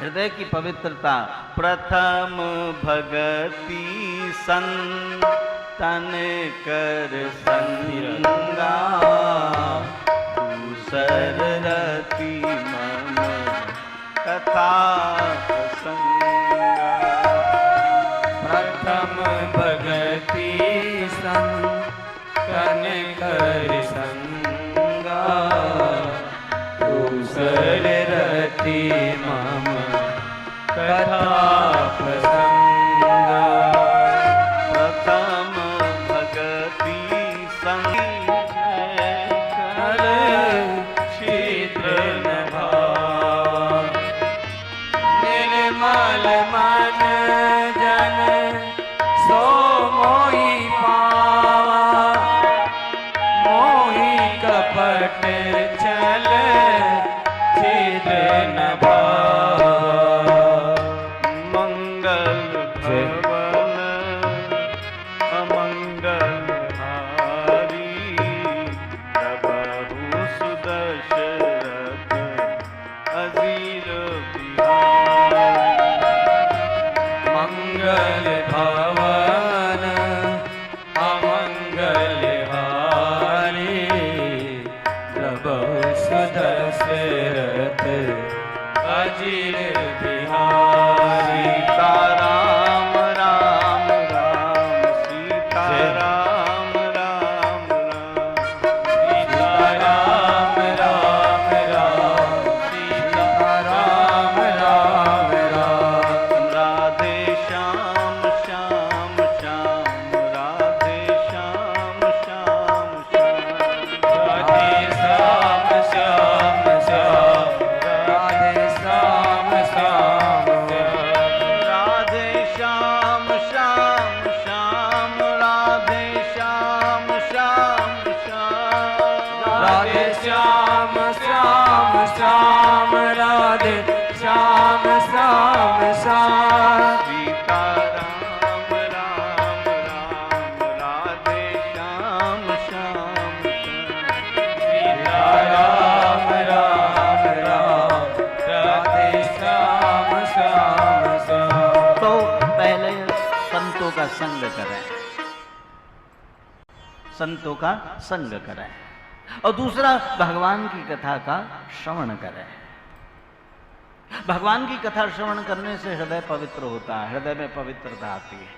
हृदय की पवित्रता। प्रथम भगति संतन कर संगा, दूसर रति मम कथा प्रसंगा। प्रथम भगति संतन कर संगा, दूसर रति मम कथा प्रसंगा। प्रथम भगति संग कल क्षेत्र नभा, निर्मल मन जन सो मोहि पावा, मोहि कपट चल छिद्र नभा। मंगल भवन अमंगल हारी, प्रभु सुदशरथ अजीर बिहारी। मंगल भवन अमंगल हारी, प्रभु सुदशरथ अजीर बिहारी। सीताराम राम राम, सीताराम राम राम, सीताराम राम राम, सीताराम राम राम। राधे श्याम श्याम श्याम, राधे श्याम श्याम श्याम, राधे श्याम श्याम श्याम, राधे श्याम श्याम श्याम। राधे श्याम श्याम श्याम, राधे श्याम श्याम श्याम, राधे श्याम श्याम श्याम, राधे श्याम श्याम श्याम। सीताराम राम राम, राधे श्याम श्याम श्याम। सीताराम राम राम, राधे श्याम श्याम श्याम। तो पहले संतों का संग करें, संतों का संग करें, और दूसरा भगवान की कथा का श्रवण करें। भगवान की कथा श्रवण करने से हृदय पवित्र होता है, हृदय में पवित्रता आती है।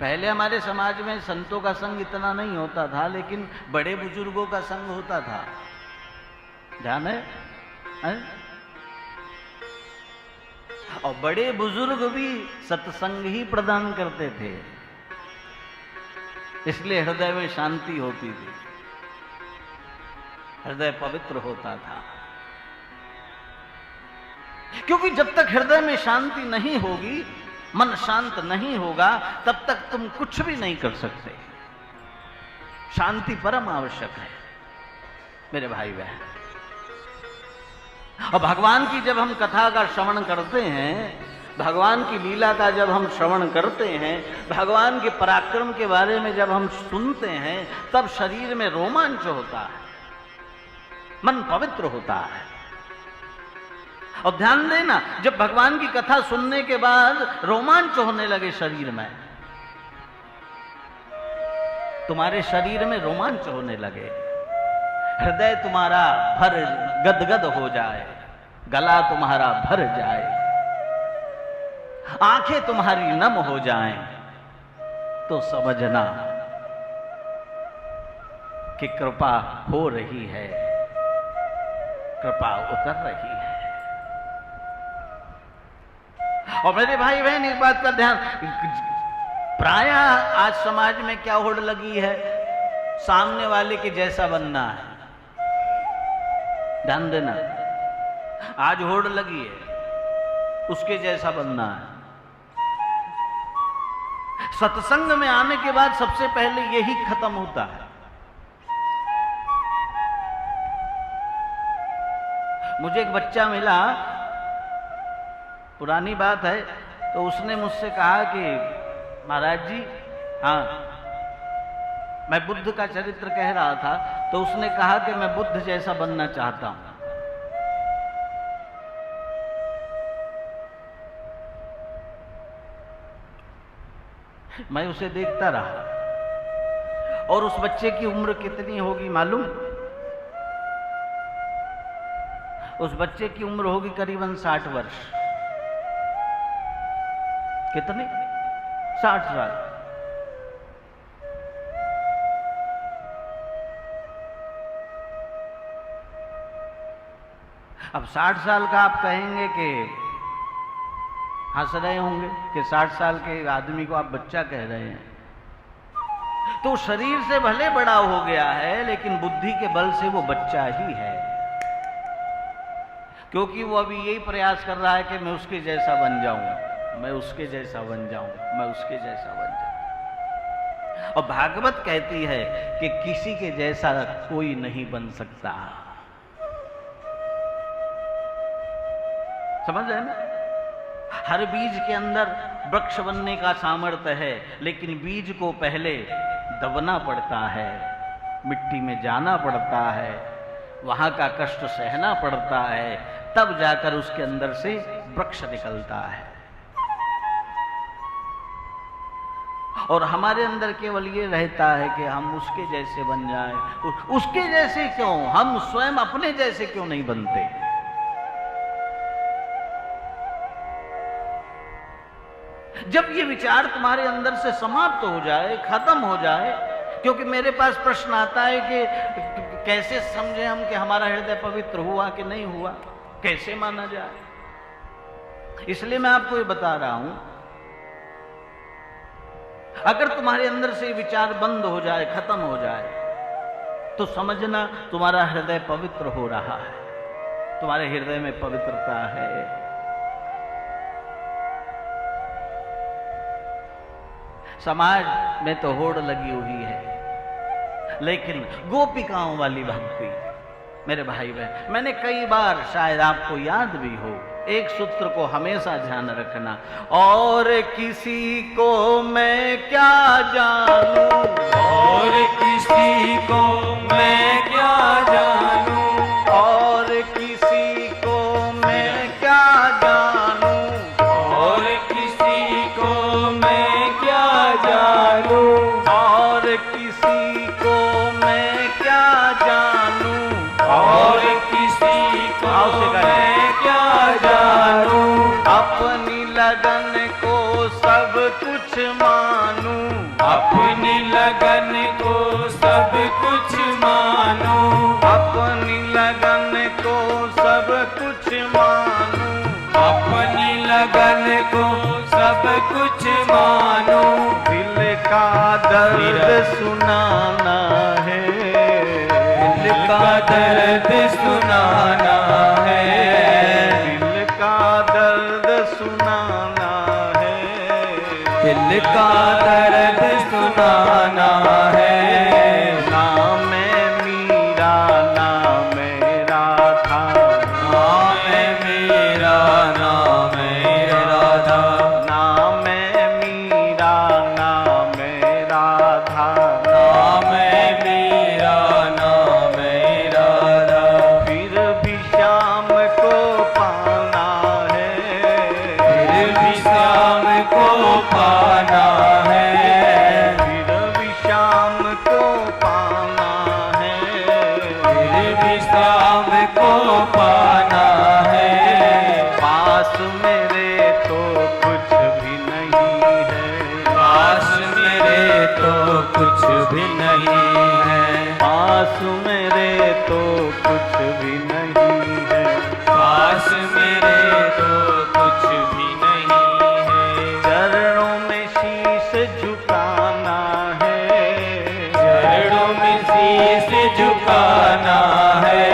पहले हमारे समाज में संतों का संग इतना नहीं होता था, लेकिन बड़े बुजुर्गों का संग होता था। ध्यान है, हैं? और बड़े बुजुर्ग भी सत्संग ही प्रदान करते थे, इसलिए हृदय में शांति होती थी, हृदय पवित्र होता था। क्योंकि जब तक हृदय में शांति नहीं होगी, मन शांत नहीं होगा, तब तक तुम कुछ भी नहीं कर सकते। शांति परम आवश्यक है मेरे भाई बहन। और भगवान की जब हम कथा का श्रवण करते हैं, भगवान की लीला का जब हम श्रवण करते हैं, भगवान के पराक्रम के बारे में जब हम सुनते हैं, तब शरीर में रोमांच होता है, मन पवित्र होता है। और ध्यान देना, जब भगवान की कथा सुनने के बाद रोमांच होने लगे शरीर में, तुम्हारे शरीर में रोमांच होने लगे, हृदय तुम्हारा भर गदगद हो जाए, गला तुम्हारा भर जाए, आंखें तुम्हारी नम हो जाएं, तो समझना कि कृपा हो रही है, कृपा उतर रही है। और मेरे भाई बहन, एक बात का ध्यान, प्रायः आज समाज में क्या होड़ लगी है, सामने वाले के जैसा बनना है। ध्यान देना, आज होड़ लगी है, उसके जैसा बनना है। सत्संग में आने के बाद सबसे पहले यही खत्म होता है। मुझे एक बच्चा मिला, पुरानी बात है, तो उसने मुझसे कहा कि महाराज जी, हाँ, मैं बुद्ध का चरित्र कह रहा था, तो उसने कहा कि मैं बुद्ध जैसा बनना चाहता हूं। मैं उसे देखता रहा और उस बच्चे की उम्र कितनी होगी मालूम? उस बच्चे की उम्र होगी करीबन 60 वर्ष। कितने? 60 साल। अब 60 साल का आप कहेंगे कि हंस रहे होंगे कि 60 साल के आदमी को आप बच्चा कह रहे हैं। तो शरीर से भले बड़ा हो गया है लेकिन बुद्धि के बल से वो बच्चा ही है, क्योंकि वो अभी यही प्रयास कर रहा है कि मैं उसके जैसा बन जाऊं, मैं उसके जैसा बन जाऊं, मैं उसके जैसा बन जाऊं। और भागवत कहती है कि किसी के जैसा कोई नहीं बन सकता। समझ रहे ना? हर बीज के अंदर वृक्ष बनने का सामर्थ्य है, लेकिन बीज को पहले दबना पड़ता है, मिट्टी में जाना पड़ता है, वहां का कष्ट सहना पड़ता है, तब जाकर उसके अंदर से वृक्ष निकलता है। और हमारे अंदर केवल ये रहता है कि हम उसके जैसे बन जाएं। उसके जैसे क्यों? हम स्वयं अपने जैसे क्यों नहीं बनते? जब ये विचार तुम्हारे अंदर से समाप्त हो जाए, खत्म हो जाए, क्योंकि मेरे पास प्रश्न आता है कि कैसे समझे हम कि हमारा हृदय पवित्र हुआ कि नहीं हुआ, कैसे माना जाए? इसलिए मैं आपको ये बता रहा हूं, अगर तुम्हारे अंदर से विचार बंद हो जाए, खत्म हो जाए, तो समझना तुम्हारा हृदय पवित्र हो रहा है, तुम्हारे हृदय में पवित्रता है। समाज में तो होड़ लगी हुई है, लेकिन गोपिकाओं वाली भक्ति, मेरे भाई बहन, मैंने कई बार, शायद आपको याद भी हो, एक सूत्र को हमेशा ध्यान रखना, और किसी को मैं क्या जानूं, और किसी को मैं क्या जानूं, और किसी को मैं क्या जानूं, और किसी को मैं क्या जानूं, और किसी को मैं क्या जानूं, और किसी को मैं क्या जानूं, अपनी लगन को सब कुछ मानूं, अपनी लगन को सब कुछ मानूं, अपनी लगन को सब कुछ मानूं, अपनी लगन को सब कुछ मानूं, दिल का दर्द सुनाना है, दिल का दर्द सुनाना है, दिल का दर्द सुनाना है, दिल का दर्द सुनाना है। नाम मीरा, नाम राधा, नाम मेरा, नाम राधा, नाम मीरा, नाम राधा, नाम मेरा, नाम राधा, फिर भी श्याम को पाना है, फिर भी श्याम को पाना है, फिर भी श्याम को पाना है, फिर भी श्याम को पाना है। पास मेरे तो कुछ भी नहीं है, पास मेरे तो कुछ भी नहीं है, पास मेरे तो कुछ भी नहीं है, पास मेरे तो कुछ भी नहीं है। चरणों में शीश झुकाना है, चरणों में शीश झुकाना है,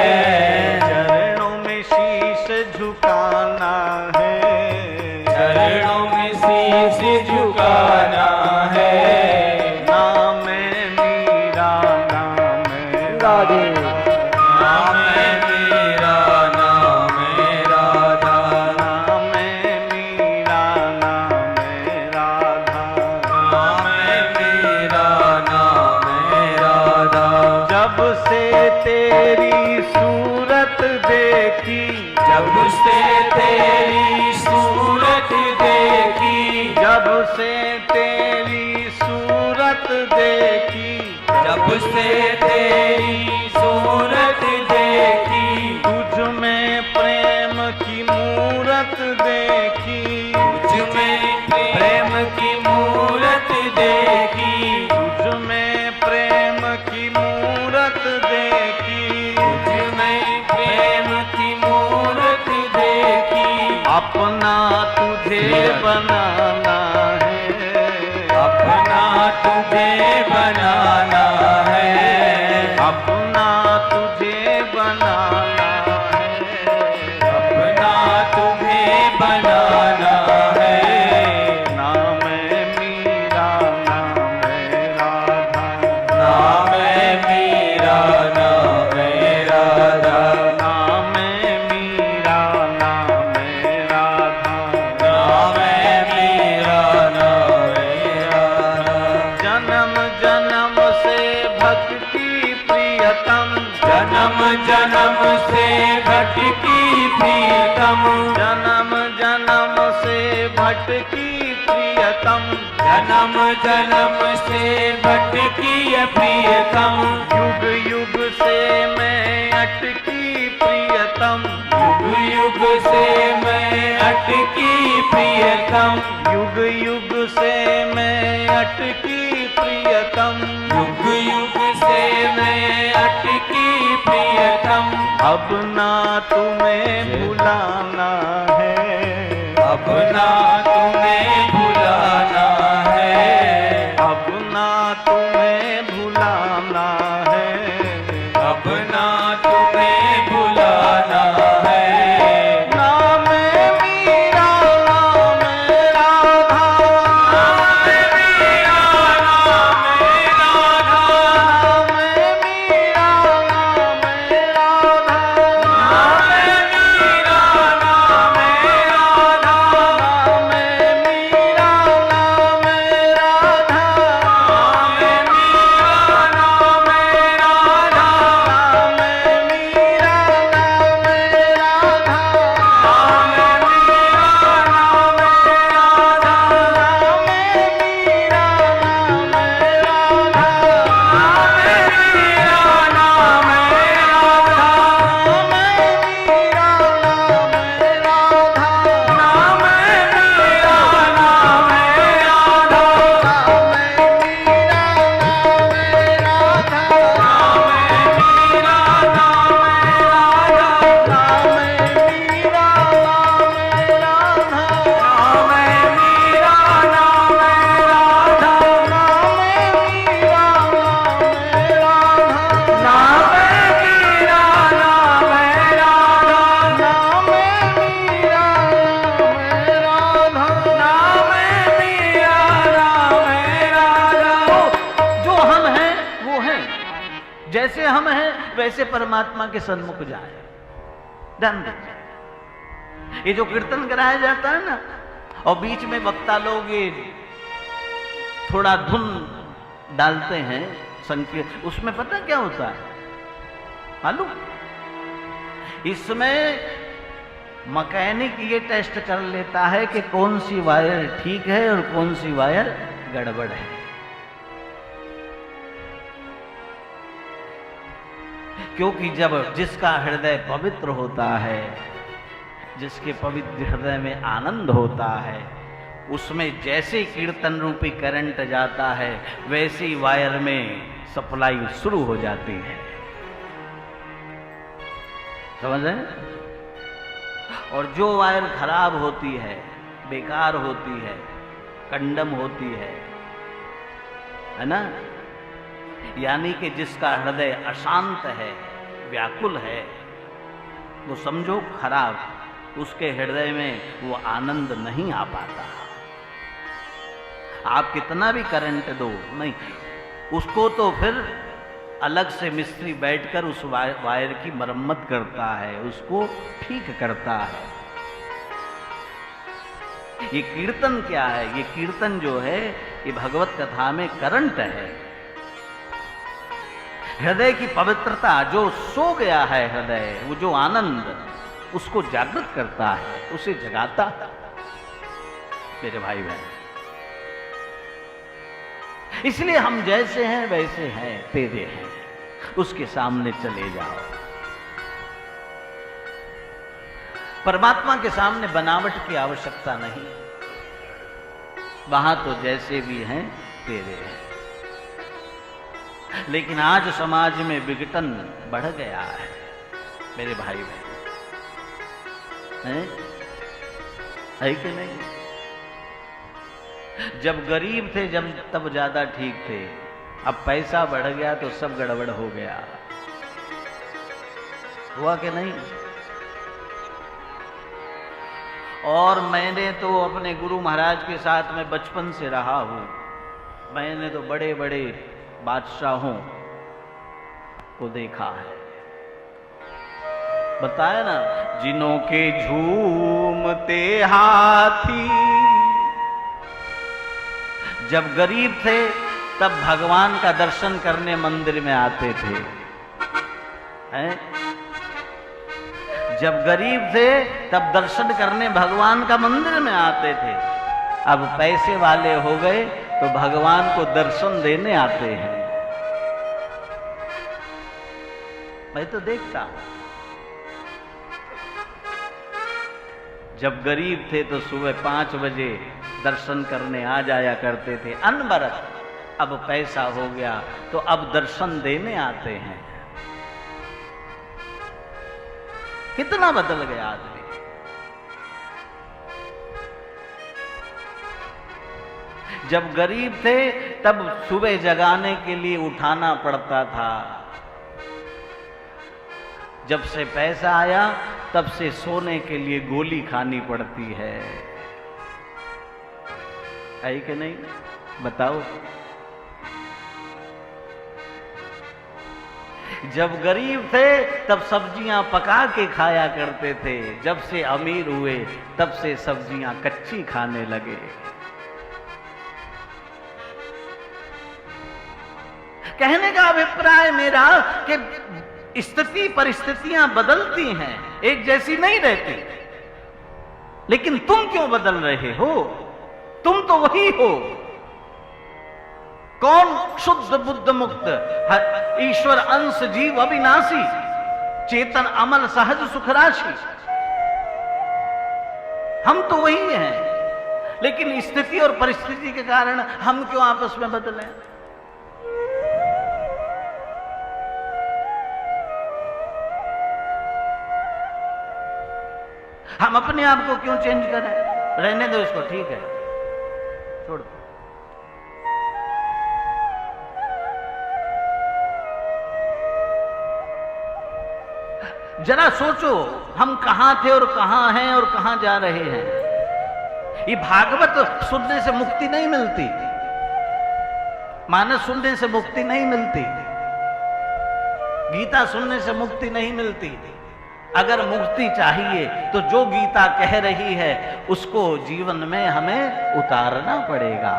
चरणों में शीश झुकाना है, चरणों में शीश झुकाना है। नाम मीरा, नाम राधे, नाम मेरा, नाम राधा, नाम मीरा, नाम राधा, नाम जब से तेरी सूरत देखी, जब से तेरी सूरत देखी, जब से तेरी सूरत देखी, तुझ में प्रेम की मूरत देखी, तुझ में प्रेम की मूरत देखी, तुझ में प्रेम की मूरत देखी, तुझ में प्रेम की मूरत देखी। अपना तुझे बनाना है, अपना तुझे बनाना है, अपना तुझे बनाना है, अपना तुझे बनाना है। नाम है मीरा, नाम है राधा, नाम है मीरा, नाम है राधा, नाम है मीरा, नाम है राधा, नाम है मीरा, नाम है राधा। जन्म जन्म से भक्ति प्रियतम, जन्म जन्म से भटकी प्रीतम, जन्म जन्म से भटकी प्रियतम, जन्म जन्म से भटकी प्रियतम, युग युग से मैं अटकी प्रियतम, युग युग से मैं अटकी प्रियतम, युग युग से मैं अटकी प्रियतम, युग युग से मैं अटकी प्रियतम। अब ना तुम्हें भुलाना है, अब ना तुम्हें भुलाना है, अब ना तुम्हें भुलाना है, अब ना तुम्हें भुलाना है। नाम है मीरा, नाम है राधा, नाम है मीरा, नाम है राधा, नाम है मीरा, नाम है राधा, नाम है मीरा, नाम है राधा, नाम है मीरा, नाम है राधा, नाम है मीरा, नाम है राधा, नाम है मीरा, नाम है राधा, नाम है मीरा, नाम है राधा, नाम है मीरा, नाम है राधा, नाम है मीरा, नाम है राधा, नाम है मीरा, नाम है राधा, नाम है मीरा, नाम है राधा, नाम है मीरा, नाम है राधा, नाम है मीरा, नाम है राधा, नाम है मीरा, नाम है राधा, नाम है मीरा, नाम है राधा, नाम है मीरा, नाम है राधा, नाम है मीरा, नाम है राधा, नाम है मीरा, नाम है राधा, नाम है मीरा, नाम है राधा। जो हम हैं वो हैं, जैसे हम हैं वैसे परमात्मा के सन्मुख जाए। ध्यान दीजिए, ये जो कीर्तन कराया जाता है ना, और बीच में वक्ता लोग ये थोड़ा धुन डालते हैं संकीर्तन, उसमें पता क्या होता है मालूम? इसमें मैकेनिक ये टेस्ट कर लेता है कि कौन सी वायर ठीक है और कौन सी वायर गड़बड़ है। क्योंकि जब जिसका हृदय पवित्र होता है, जिसके पवित्र हृदय में आनंद होता है, उसमें जैसे कीर्तन रूपी करंट जाता है वैसी वायर में सप्लाई शुरू हो जाती है। समझ रहे हैं? और जो वायर खराब होती है, बेकार होती है, कंडम होती है ना, यानी कि जिसका हृदय अशांत है, व्याकुल है, वो समझो खराब, उसके हृदय में वो आनंद नहीं आ पाता। आप कितना भी करंट दो नहीं, उसको तो फिर अलग से मिस्त्री बैठकर उस वायर की मरम्मत करता है, उसको ठीक करता है। ये कीर्तन क्या है? ये कीर्तन जो है ये भगवत कथा में करंट है। हृदय की पवित्रता, जो सो गया है हृदय, वो जो आनंद, उसको जागृत करता है, उसे जगाता है। मेरे भाई बहन, इसलिए हम जैसे हैं वैसे हैं, तेरे हैं, उसके सामने चले जाओ। परमात्मा के सामने बनावट की आवश्यकता नहीं, वहां तो जैसे भी हैं तेरे हैं। लेकिन आज समाज में विघटन बढ़ गया है मेरे भाई बहन, है कि नहीं? जब गरीब थे जब तब ज्यादा ठीक थे, अब पैसा बढ़ गया तो सब गड़बड़ हो गया। हुआ कि नहीं? और मैंने तो अपने गुरु महाराज के साथ में बचपन से रहा हूं, मैंने तो बड़े बड़े बादशाहों को देखा है। बताया ना, जिनों के झूमते हाथी, जब गरीब थे तब भगवान का दर्शन करने मंदिर में आते थे, हैं? जब गरीब थे तब दर्शन करने भगवान का मंदिर में आते थे। अब पैसे वाले हो गए तो भगवान को दर्शन देने आते हैं। मैं तो देखता हूं, जब गरीब थे तो सुबह 5 बजे दर्शन करने आ जाया करते थे अनवरत। अब पैसा हो गया तो अब दर्शन देने आते हैं। कितना बदल गया आदमी। जब गरीब थे तब सुबह जगाने के लिए उठाना पड़ता था, जब से पैसा आया तब से सोने के लिए गोली खानी पड़ती है कि नहीं? बताओ। जब गरीब थे तब सब्जियां पका के खाया करते थे, जब से अमीर हुए तब से सब्जियां कच्ची खाने लगे। कहने का अभिप्राय मेरा कि स्थिति परिस्थितियां बदलती हैं, एक जैसी नहीं रहती। लेकिन तुम क्यों बदल रहे हो? तुम तो वही हो। कौन शुद्ध बुद्ध मुक्त, ईश्वर अंश जीव अविनाशी, चेतन अमल सहज सुख राशि। हम तो वही हैं, लेकिन स्थिति और परिस्थिति के कारण हम क्यों आपस में बदले? हम अपने आप को क्यों चेंज करें? रहने दो इसको, ठीक है, छोड़ दो। जरा सोचो, हम कहां थे और कहां हैं और कहां जा रहे हैं। ये भागवत सुनने से मुक्ति नहीं मिलती, मानस सुनने से मुक्ति नहीं मिलती, गीता सुनने से मुक्ति नहीं मिलती। अगर मुक्ति चाहिए तो जो गीता कह रही है उसको जीवन में हमें उतारना पड़ेगा।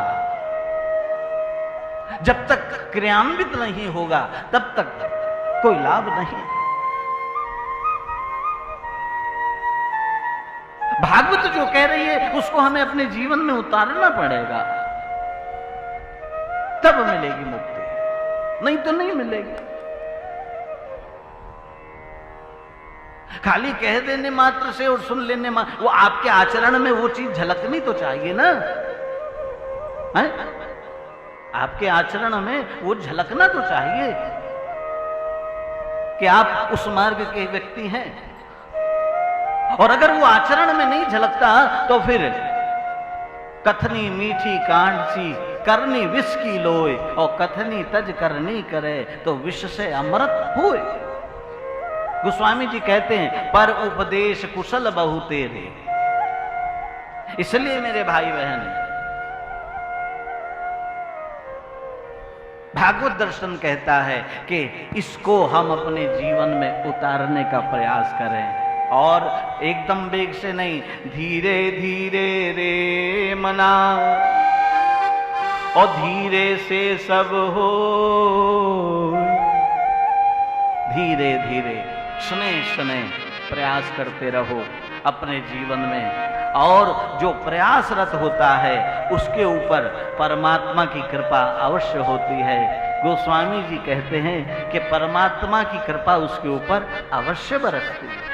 जब तक क्रियान्वित नहीं होगा तब तक कोई लाभ नहीं। भागवत जो कह रही है उसको हमें अपने जीवन में उतारना पड़ेगा, तब मिलेगी मुक्ति, नहीं तो नहीं मिलेगी। खाली कह देने मात्र से और सुन लेने मात्र, वो आपके आचरण में वो चीज झलकनी तो चाहिए ना, है? आपके आचरण में वो झलकना तो चाहिए कि आप उस मार्ग के व्यक्ति हैं। और अगर वो आचरण में नहीं झलकता तो फिर कथनी मीठी कांड सी, करनी विष की लोए, और कथनी तज करनी करे तो विष से अमृत हुए। गोस्वामी जी कहते हैं, पर उपदेश कुशल बहु तेरे। इसलिए मेरे भाई बहन, भागवत दर्शन कहता है कि इसको हम अपने जीवन में उतारने का प्रयास करें, और एकदम वेग से नहीं, धीरे धीरे रे मना, और धीरे से सब हो, धीरे धीरे शनै शनै प्रयास करते रहो अपने जीवन में, और जो प्रयासरत होता है उसके ऊपर परमात्मा की कृपा अवश्य होती है। गोस्वामी जी कहते हैं कि परमात्मा की कृपा उसके ऊपर अवश्य बरसती है।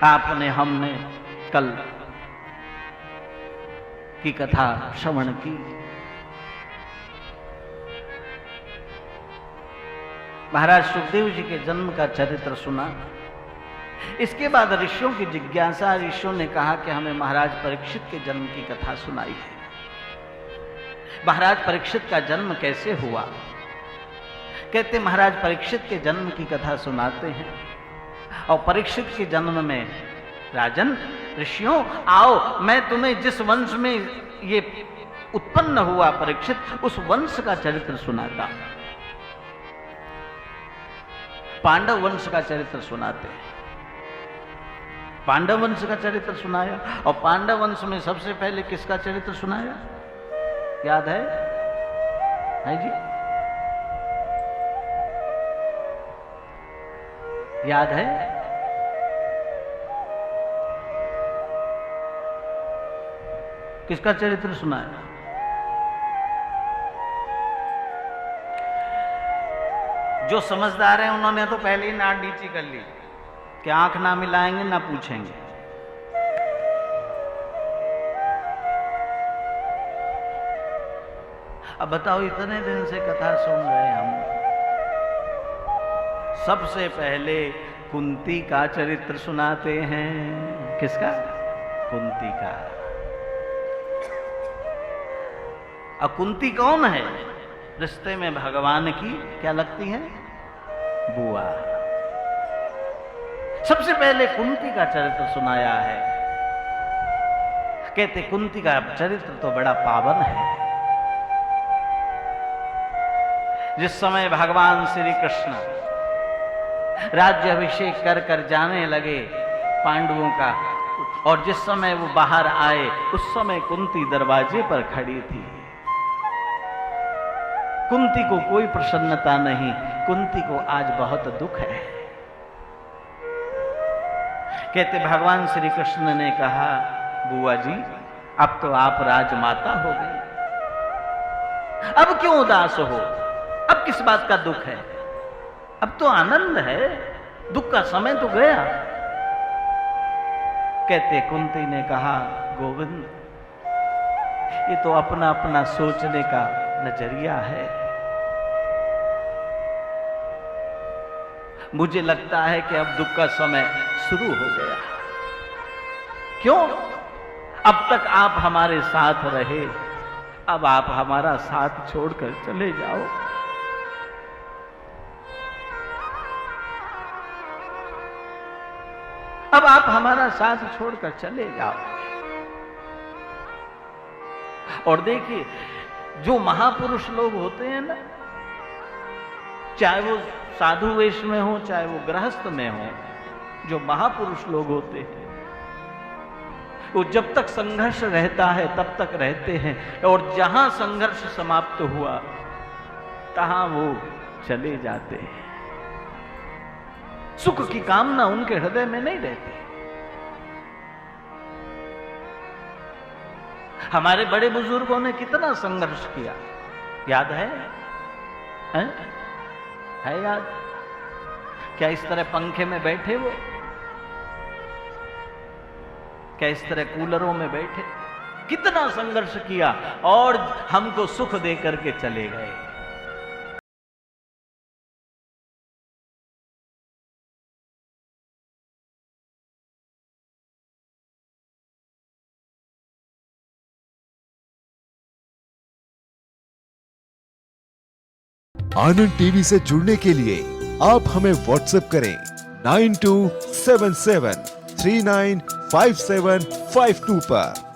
आपने हमने कल की कथा श्रवण की, महाराज सुखदेव जी के जन्म का चरित्र सुना। इसके बाद ऋषियों की जिज्ञासा, ऋषियों ने कहा कि हमें महाराज परीक्षित के जन्म की कथा सुनाई है। महाराज परीक्षित का जन्म कैसे हुआ? कहते महाराज परीक्षित के जन्म की कथा सुनाते हैं, और परीक्षित के जन्म में राजन ऋषियों आओ, मैं तुम्हें जिस वंश में ये उत्पन्न हुआ परीक्षित, उस वंश का चरित्र सुनाता। पांडव वंश का चरित्र सुनाते हैं। पांडव वंश का चरित्र सुनाया, और पांडव वंश में सबसे पहले किसका चरित्र सुनाया? याद है जी? याद है? किसका चरित्र सुनाया? जो समझदार हैं उन्होंने तो पहले ही नाक नीची कर ली कि आंख ना मिलाएंगे ना पूछेंगे। अब बताओ, इतने दिन से कथा सुन रहे हम, सबसे पहले कुंती का चरित्र सुनाते हैं। किसका? कुंती का। अब कुंती कौन है? रिश्ते में भगवान की क्या लगती है? बुआ। सबसे पहले कुंती का चरित्र सुनाया है। कहते कुंती का चरित्र तो बड़ा पावन है। जिस समय भगवान श्री कृष्ण राज्याभिषेक कर कर जाने लगे पांडवों का, और जिस समय वो बाहर आए उस समय कुंती दरवाजे पर खड़ी थी। कुंती को कोई प्रसन्नता नहीं, कुंती को आज बहुत दुख है। कहते भगवान श्री कृष्ण ने कहा, बुआ जी अब तो आप राजमाता हो गई, अब क्यों उदास हो? अब किस बात का दुख है? अब तो आनंद है, दुख का समय तो गया। कहते कुंती ने कहा, गोविंद ये तो अपना अपना सोचने का नजरिया है। मुझे लगता है कि अब दुख का समय शुरू हो गया। क्यों? अब तक आप हमारे साथ रहे, अब आप हमारा साथ छोड़कर चले जाओ। अब आप हमारा साथ छोड़कर चले जाओ। और देखिए, जो महापुरुष लोग होते हैं ना, चाहे वो साधु वेश में हो चाहे वो गृहस्थ में हो, जो महापुरुष लोग होते हैं वो जब तक संघर्ष रहता है तब तक रहते हैं, और जहां संघर्ष समाप्त हुआ तहां वो चले जाते हैं। सुख की कामना उनके हृदय में नहीं रहती। हमारे बड़े बुजुर्गों ने कितना संघर्ष किया, याद है? है याद? क्या इस तरह पंखे में बैठे वो? क्या इस तरह कूलरों में बैठे? कितना संघर्ष किया और हमको सुख दे करके चले गए। आनंद टीवी से जुड़ने के लिए आप हमें व्हाट्सएप करें 9277395752 पर।